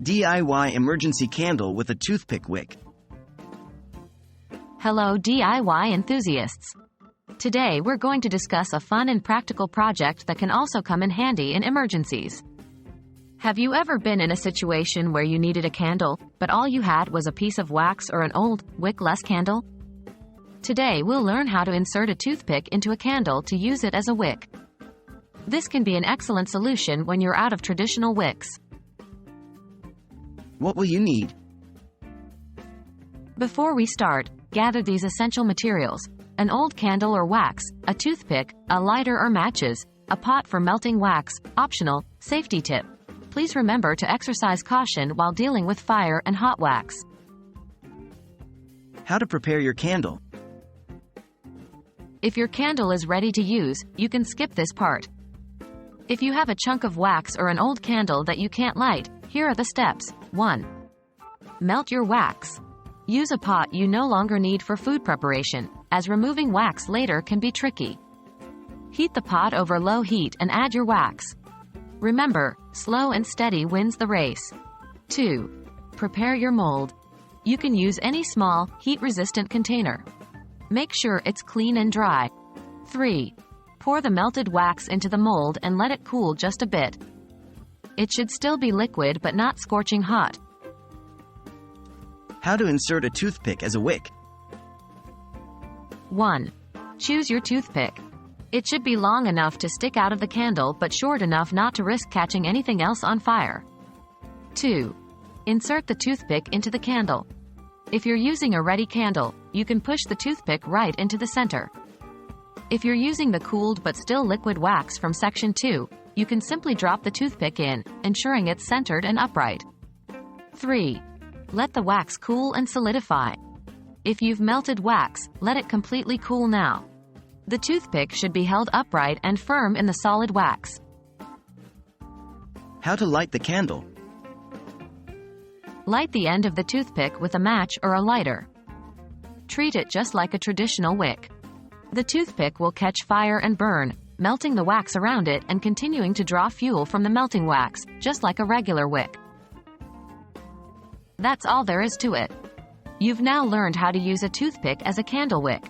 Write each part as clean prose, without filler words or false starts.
DIY emergency candle with a toothpick wick. Hello DIY enthusiasts! Today we're going to discuss a fun and practical project that can also come in handy in emergencies. Have you ever been in a situation where you needed a candle, but all you had was a piece of wax or an old, wickless candle? Today we'll learn how to insert a toothpick into a candle to use it as a wick. This can be an excellent solution when you're out of traditional wicks. What will you need? Before we start, gather these essential materials: an old candle or wax, a toothpick, a lighter or matches, a pot for melting wax. Optional, safety tip: please remember to exercise caution while dealing with fire and hot wax. How to prepare your candle. If your candle is ready to use, you can skip this part. If you have a chunk of wax or an old candle that you can't light, here are the steps. 1. Melt your wax. Use a pot you no longer need for food preparation, as removing wax later can be tricky. Heat the pot over low heat and add your wax. Remember, slow and steady wins the race. 2. Prepare your mold. You can use any small, heat-resistant container. Make sure it's clean and dry. 3. Pour the melted wax into the mold and let it cool just a bit. It should still be liquid but not scorching hot. How to insert a toothpick as a wick. 1. Choose your toothpick. It should be long enough to stick out of the candle but short enough not to risk catching anything else on fire. 2. Insert the toothpick into the candle. If you're using a ready candle, you can push the toothpick right into the center. If you're using the cooled but still liquid wax from section 2, you can simply drop the toothpick in, ensuring it's centered and upright. 3. Let the wax cool and solidify. If you've melted wax, let it completely cool now. The toothpick should be held upright and firm in the solid wax. How to light the candle. Light the end of the toothpick with a match or a lighter. Treat it just like a traditional wick. The toothpick will catch fire and burn, melting the wax around it and continuing to draw fuel from the melting wax, just like a regular wick. That's all there is to it. You've now learned how to use a toothpick as a candle wick.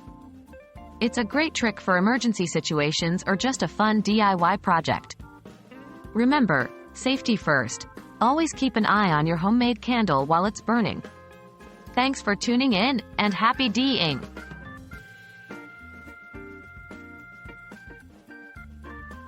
It's a great trick for emergency situations or just a fun DIY project. Remember, safety first. Always keep an eye on your homemade candle while it's burning. Thanks for tuning in, and happy D-ing!